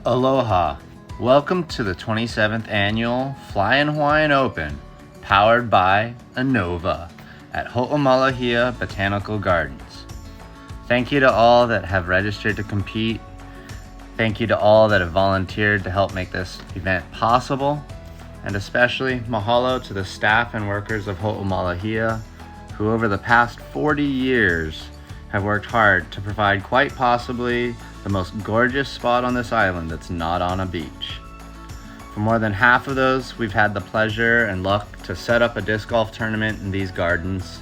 Aloha. Welcome to the 27th annual Flyin Hawaiian Open, powered by Innova at Ho'omalahia Botanical Gardens. Thank you to all that have registered to compete. Thank you to all that have volunteered to help make this event possible. And especially mahalo to the staff and workers of Ho'omalahia, who over the past 40 years have worked hard to provide quite possibly the most gorgeous spot on this island that's not on a beach. For more than half of those, we've had the pleasure and luck to set up a disc golf tournament in these gardens.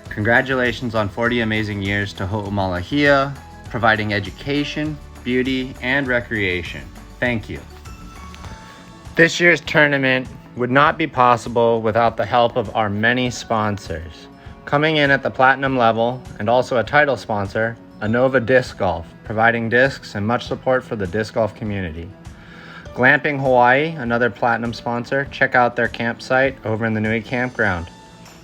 Congratulations on 40 amazing years to Ho'omalahia, providing education, beauty, and recreation. Thank you. This year's tournament would not be possible without the help of our many sponsors. Coming in at the platinum level and also a title sponsor, Innova Disc Golf, providing discs and much support for the disc golf community. Glamping Hawaii, another platinum sponsor. Check out their campsite over in the Nui Campground.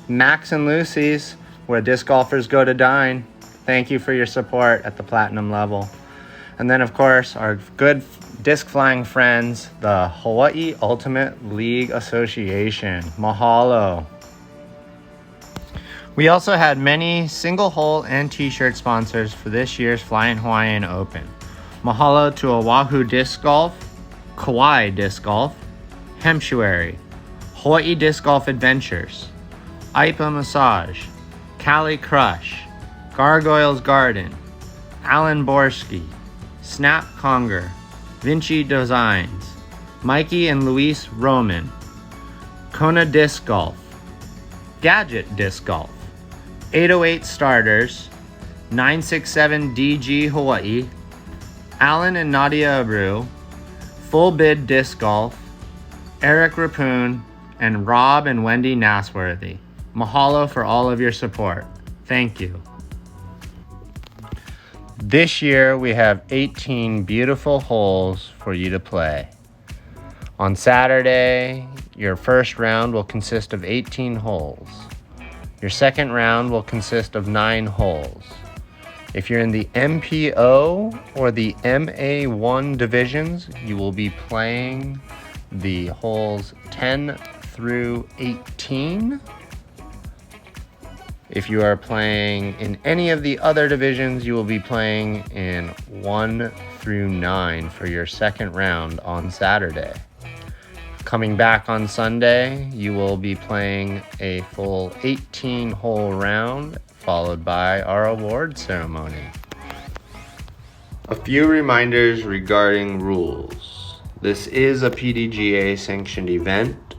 Max and Lucy's, where disc golfers go to dine. Thank you for your support at the platinum level. And then of course, our good disc flying friends, the Hawaii Ultimate League Association. Mahalo. We also had many single hole and t-shirt sponsors for this year's Flyin Hawaiian Open. Mahalo to Oahu Disc Golf, Kauai Disc Golf, Hemptuary, Hawaii Disc Golf Adventures, Ipa Massage, Cali Crush, Gargoyles Garden, Alan Borski, Snap Conger, Vinci Designs, Mikey and Luis Roman, Kona Disc Golf, Gadget Disc Golf, 808 Starters, 967 DG Hawaii, Alan and Nadia Abreu, Full Bid Disc Golf, Eric Rapoon, and Rob and Wendy Nasworthy. Mahalo for all of your support. Thank you. This year we have 18 beautiful holes for you to play. On Saturday, your first round will consist of 18 holes. Your second round will consist of 9 holes. If you're in the MPO or the MA1 divisions, you will be playing the holes 10 through 18. If you are playing in any of the other divisions, you will be playing in 1 through 9 for your second round on Saturday. Coming back on Sunday, you will be playing a full 18-hole round, followed by our award ceremony. A few reminders regarding rules. This is a PDGA sanctioned event.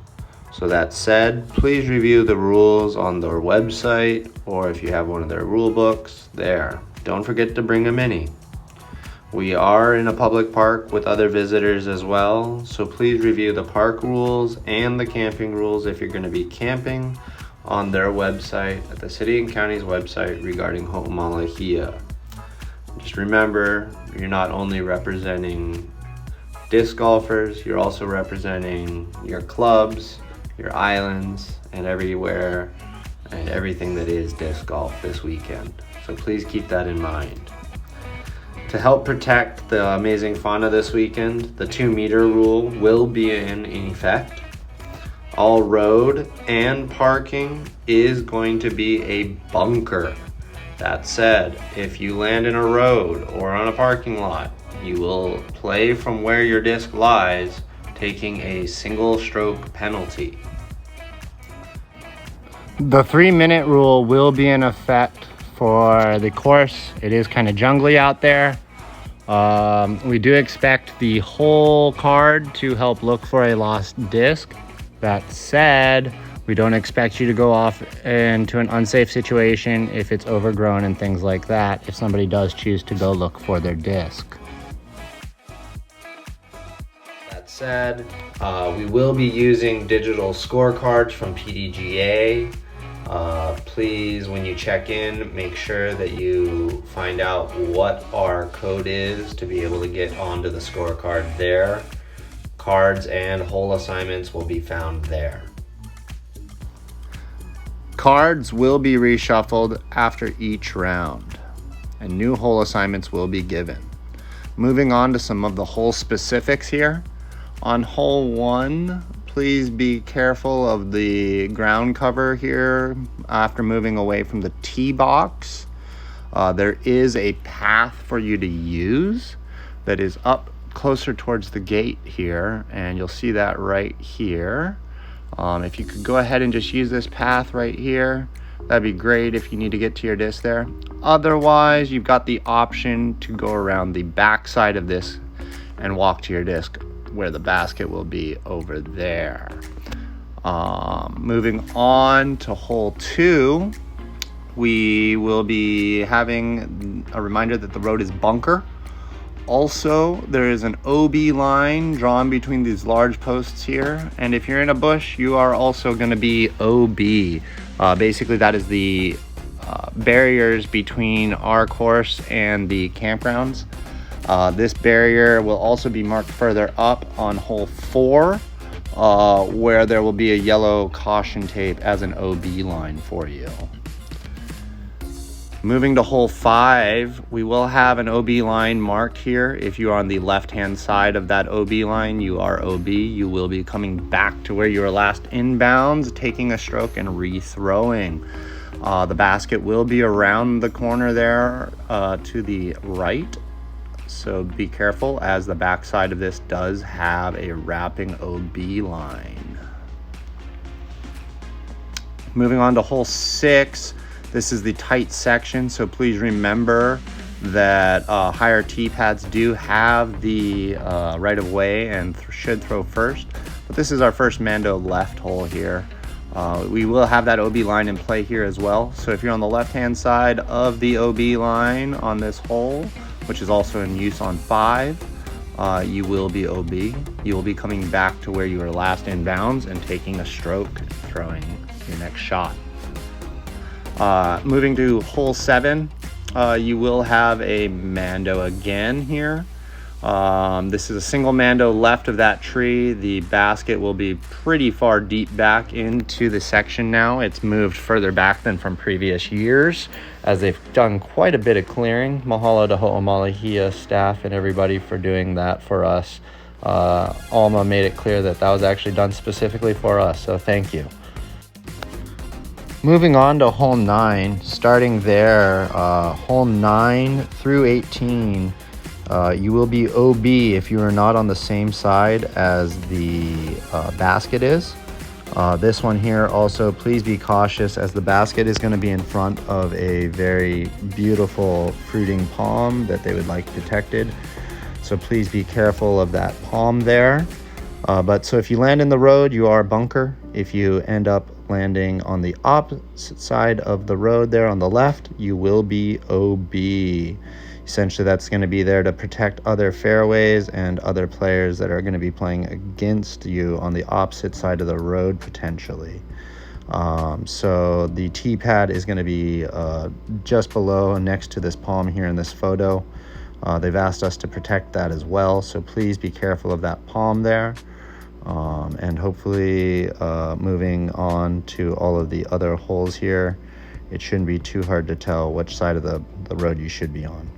So that said, please review the rules on their website, or if you have one of their rule books, there. Don't forget to bring a mini. We are in a public park with other visitors as well, so please review the park rules and the camping rules if you're going to be camping on their website, at the city and county's website regarding Ho'omalahia. Just remember, you're not only representing disc golfers, you're also representing your clubs, your islands, and everywhere and everything that is disc golf this weekend. So please keep that in mind. To help protect the amazing fauna this weekend, the 2-meter rule will be in effect. All road and parking is going to be a bunker. That said, if you land in a road or on a parking lot, you will play from where your disc lies, taking a single stroke penalty. The 3-minute rule will be in effect for the course. It is kind of jungly out there. We do expect the whole card to help look for a lost disc. That said, we don't expect you to go off into an unsafe situation if it's overgrown and things like that, if somebody does choose to go look for their disc. That said, we will be using digital scorecards from PDGA. Please, when you check in, make sure that you find out what our code is to be able to get onto the scorecard there. Cards and hole assignments will be found there. Cards will be reshuffled after each round, and new hole assignments will be given. Moving on to some of the hole specifics here. On hole 1, please be careful of the ground cover here after moving away from the tee box. There is a path for you to use that is up closer towards the gate here, and you'll see that right here. If you could go ahead and just use this path right here, that'd be great if you need to get to your disc there. Otherwise, you've got the option to go around the back side of this and walk to your disc where the basket will be over there. Moving on to hole 2, we will be having a reminder that the road is bunker. Also, there is an OB line drawn between these large posts here, and if you're in a bush, you are also going to be OB. Basically, that is the barriers between our course and the campgrounds. This barrier will also be marked further up on hole 4, where there will be a yellow caution tape as an OB line for you. Moving to hole 5, we will have an OB line marked here. If you are on the left-hand side of that OB line, you are OB. You will be coming back to where you were last inbounds, taking a stroke and re-throwing. The basket will be around the corner there to the right. So be careful, as the back side of this does have a wrapping OB line. Moving on to hole 6. This is the tight section, so please remember that higher tee pads do have the right of way and should throw first. But this is our first Mando left hole here. We will have that OB line in play here as well. So if you're on the left-hand side of the OB line on this hole, which is also in use on 5, you will be OB. You will be coming back to where you were last inbounds and taking a stroke, throwing your next shot. Moving to hole 7, you will have a Mando again here. This is a single Mando left of that tree. The basket will be pretty far deep back into the section now. It's moved further back than from previous years, as they've done quite a bit of clearing. Mahalo to Ho'omalahia staff and everybody for doing that for us. Alma made it clear that that was actually done specifically for us, so thank you. Moving on to hole 9, starting there, hole 9 through 18, you will be OB if you are not on the same side as the basket is. This one here also, please be cautious, as the basket is going to be in front of a very beautiful fruiting palm that they would like detected. So please be careful of that palm there. So if you land in the road, you are bunker. If you end up landing on the opposite side of the road there on the left, you will be OB. Essentially, that's going to be there to protect other fairways and other players that are going to be playing against you on the opposite side of the road potentially. So the tee pad is going to be just below, next to this palm here in this photo. They've asked us to protect that as well, so please be careful of that palm there. And hopefully moving on to all of the other holes here, it shouldn't be too hard to tell which side of the road you should be on.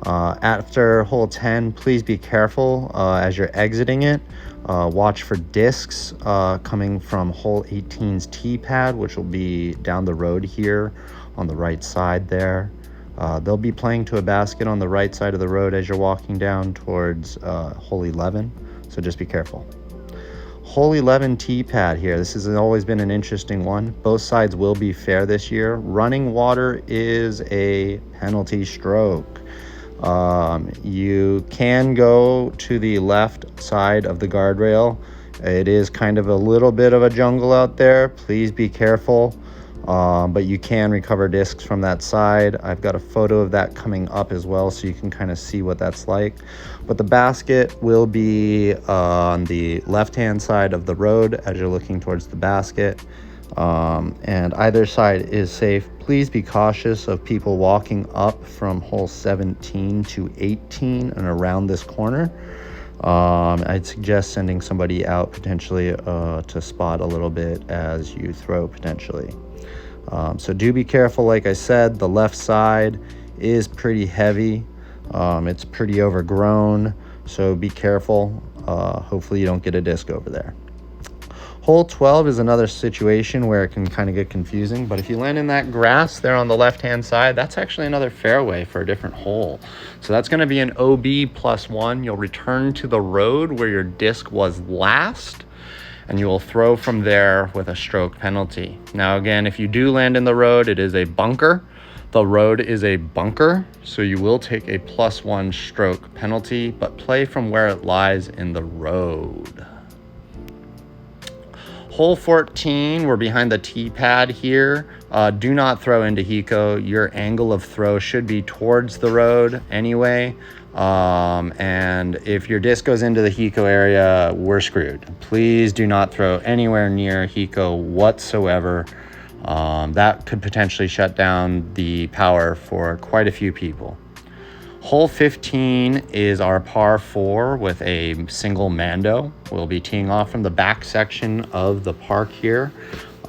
After hole 10, please be careful as you're exiting it. Watch for discs coming from hole 18's tee pad, which will be down the road here on the right side there. They'll be playing to a basket on the right side of the road as you're walking down towards hole 11, so just be careful. Hole 11 tee pad here. This has always been an interesting one. Both sides will be fair this year. Running water is a penalty stroke. You can go to the left side of the guardrail. It is kind of a little bit of a jungle out there. Please be careful. But you can recover discs from that side. I've got a photo of that coming up as well, so you can kind of see what that's like. But the basket will be on the left-hand side of the road as you're looking towards the basket. And either side is safe. Please be cautious of people walking up from hole 17 to 18 and around this corner. I'd suggest sending somebody out potentially to spot a little bit as you throw potentially. So do be careful. Like I said, the left side is pretty heavy. It's pretty overgrown, so be careful. Hopefully you don't get a disc over there. Hole 12 is another situation where it can kind of get confusing, but if you land in that grass there on the left-hand side, that's actually another fairway for a different hole. So that's going to be an OB +1. You'll return to the road where your disc was last, and you will throw from there with a stroke penalty. Now again, if you do land in the road, it is a bunker. The road is a bunker, so you will take a +1 stroke penalty, but play from where it lies in the road. Hole 14, we're behind the tee pad here. Do not throw into Hiko. Your angle of throw should be towards the road anyway. And if your disc goes into the Hiko area, we're screwed. Please do not throw anywhere near Hiko whatsoever. That could potentially shut down the power for quite a few people. Hole 15 is our par 4 with a single mando. We'll be teeing off from the back section of the park here.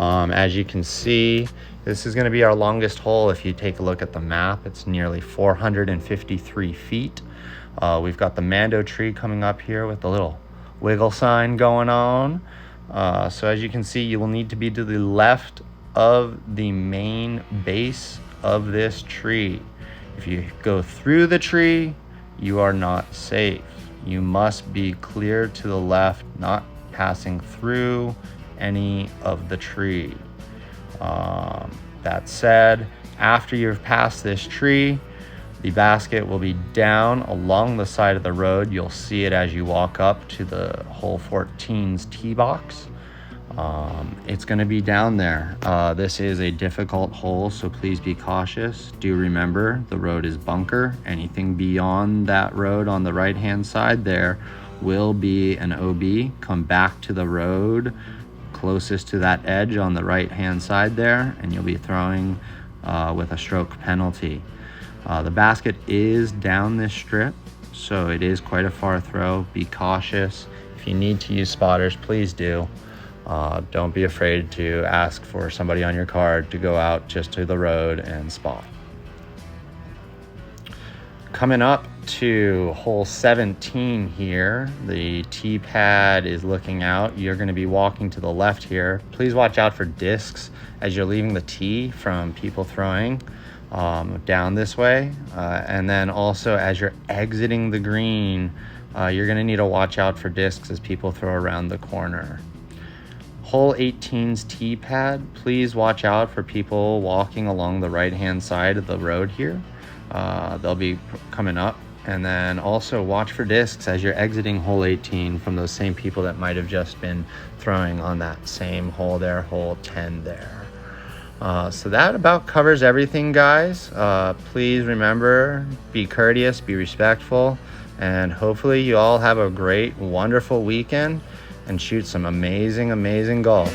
As you can see, this is going to be our longest hole. If you take a look at the map, it's nearly 453 feet. We've got the mando tree coming up here with the little wiggle sign going on. So as you can see, you will need to be to the left of the main base of this tree. If you go through the tree, you are not safe. You must be clear to the left, not passing through any of the tree. That said, after you've passed this tree, the basket will be down along the side of the road. You'll see it as you walk up to the hole 14's tee box. It's going to be down there. This is a difficult hole, so please be cautious. Do remember the road is bunker. Anything beyond that road on the right hand side there will be an OB. Come back to the road closest to that edge on the right hand side there, and you'll be throwing with a stroke penalty. The basket is down this strip, so it is quite a far throw. Be cautious. If you need to use spotters, please do. Don't be afraid to ask for somebody on your card to go out just to the road and spot. Coming up to hole 17 here, the tee pad is looking out. You're going to be walking to the left here. Please watch out for discs as you're leaving the tee from people throwing down this way. And then also as you're exiting the green, you're going to need to watch out for discs as people throw around the corner. Hole 18's tee pad, please watch out for people walking along the right-hand side of the road here. They'll be coming up. And then also watch for discs as you're exiting hole 18 from those same people that might have just been throwing on that same hole there, hole 10 there. So that about covers everything, guys. Please remember, be courteous, be respectful, and hopefully you all have a great, wonderful weekend and shoot some amazing golf.